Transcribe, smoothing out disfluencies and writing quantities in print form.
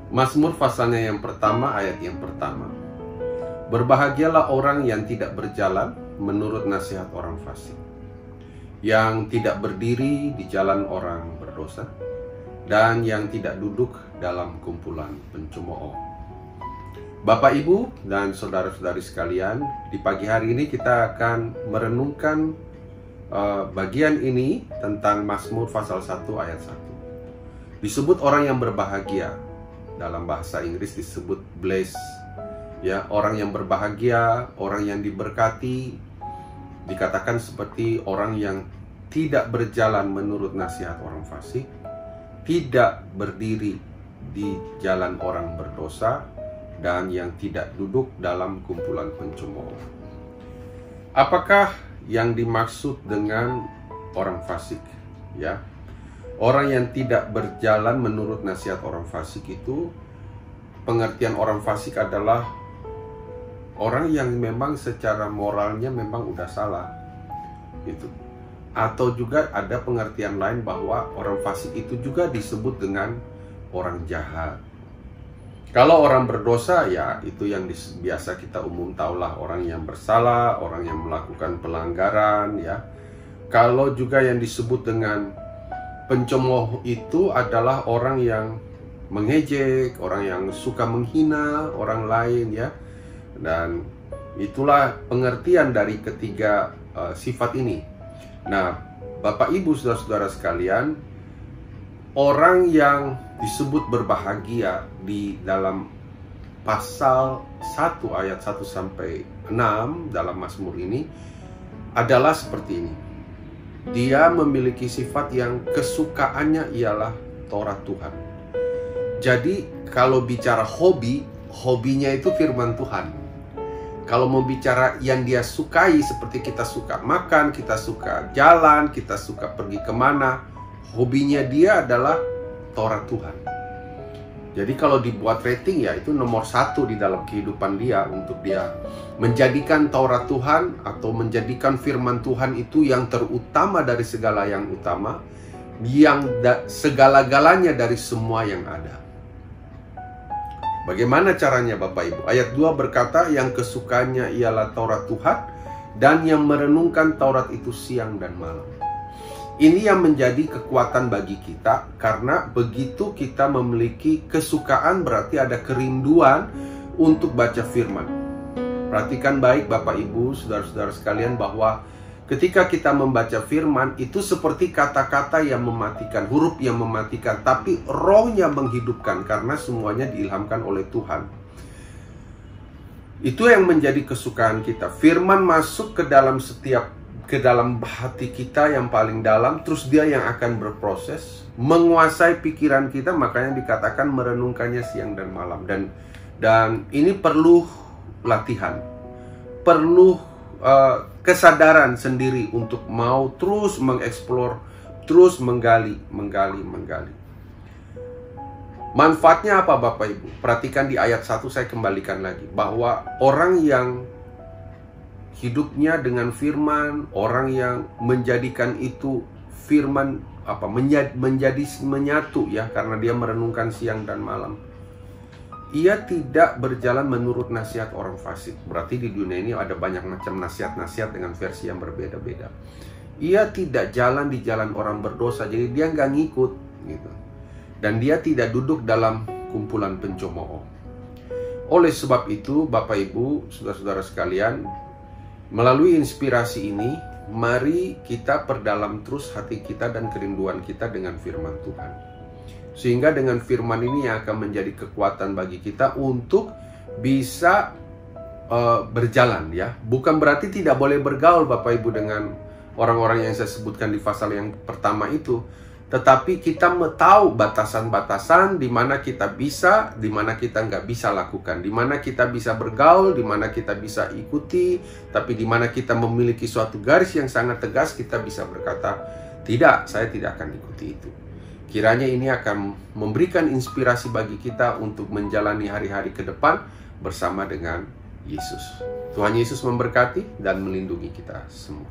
Mazmur pasalnya yang pertama, ayat yang pertama. Berbahagialah orang yang tidak berjalan menurut nasihat orang fasik, yang tidak berdiri di jalan orang berdosa, dan yang tidak duduk dalam kumpulan pencemooh. Bapak, Ibu, dan saudara-saudari sekalian, di pagi hari ini kita akan merenungkan bagian ini tentang Mazmur pasal 1 ayat 1. Disebut orang yang berbahagia, dalam bahasa Inggris disebut blessed. Ya, orang yang berbahagia, orang yang diberkati, dikatakan seperti orang yang tidak berjalan menurut nasihat orang fasik, tidak berdiri di jalan orang berdosa, dan yang tidak duduk dalam kumpulan pencemooh. Apakah yang dimaksud dengan orang fasik? Ya, orang yang tidak berjalan menurut nasihat orang fasik itu, pengertian orang fasik adalah orang yang memang secara moralnya memang udah salah, gitu. Atau juga ada pengertian lain bahwa orang fasik itu juga disebut dengan orang jahat. Kalau orang berdosa, ya itu yang biasa kita umum tahulah, orang yang bersalah, orang yang melakukan pelanggaran, ya. Kalau juga yang disebut dengan pencemooh itu adalah orang yang mengejek, orang yang suka menghina orang lain, ya. Dan itulah pengertian dari ketiga sifat ini. Nah, Bapak Ibu saudara-saudara sekalian, orang yang disebut berbahagia di dalam pasal 1 ayat 1 sampai 6 dalam Mazmur ini adalah seperti ini. Dia memiliki sifat yang kesukaannya ialah Taurat Tuhan. Jadi kalau bicara hobinya itu firman Tuhan. Kalau mau bicara yang dia sukai, seperti kita suka makan, kita suka jalan, kita suka pergi kemana, hobinya dia adalah Taurat Tuhan. Jadi kalau dibuat rating, ya itu nomor 1 di dalam kehidupan dia, untuk dia menjadikan Taurat Tuhan atau menjadikan firman Tuhan itu yang terutama dari segala yang utama, yang segala-galanya dari semua yang ada. Bagaimana caranya Bapak Ibu? Ayat 2 berkata, yang kesukanya ialah Taurat Tuhan, dan yang merenungkan Taurat itu siang dan malam. Ini yang menjadi kekuatan bagi kita, karena begitu kita memiliki kesukaan berarti ada kerinduan untuk baca firman. Perhatikan baik Bapak Ibu, saudara-saudara sekalian, bahwa ketika kita membaca firman, itu seperti kata-kata yang mematikan, huruf yang mematikan, tapi rohnya menghidupkan, karena semuanya diilhamkan oleh Tuhan. Itu yang menjadi kesukaan kita. Firman masuk ke dalam hati kita yang paling dalam, terus dia yang akan berproses, menguasai pikiran kita, makanya dikatakan merenungkannya siang dan malam. Dan ini perlu latihan, perlu kesadaran sendiri untuk mau terus mengeksplor, terus menggali. Manfaatnya apa Bapak Ibu? Perhatikan di ayat 1, saya kembalikan lagi, bahwa orang yang hidupnya dengan firman, orang yang menjadikan itu firman menjadi menyatu, ya, karena dia merenungkan siang dan malam. Ia tidak berjalan menurut nasihat orang fasik. Berarti di dunia ini ada banyak macam nasihat-nasihat dengan versi yang berbeda-beda. Ia tidak jalan di jalan orang berdosa, jadi dia nggak ngikut, gitu. Dan dia tidak duduk dalam kumpulan pencemooh. Oleh sebab itu, Bapak Ibu, saudara-saudara sekalian, melalui inspirasi ini, mari kita perdalam terus hati kita dan kerinduan kita dengan firman Tuhan. Sehingga dengan firman ini yang akan menjadi kekuatan bagi kita untuk bisa berjalan, ya. Bukan berarti tidak boleh bergaul Bapak Ibu dengan orang-orang yang saya sebutkan di pasal yang pertama itu. Tetapi kita tahu batasan-batasan di mana kita bisa, di mana kita nggak bisa lakukan, di mana kita bisa bergaul, di mana kita bisa ikuti, tapi di mana kita memiliki suatu garis yang sangat tegas, kita bisa berkata, tidak, saya tidak akan ikuti itu. Kiranya ini akan memberikan inspirasi bagi kita untuk menjalani hari-hari ke depan bersama dengan Yesus. Tuhan Yesus memberkati dan melindungi kita semua.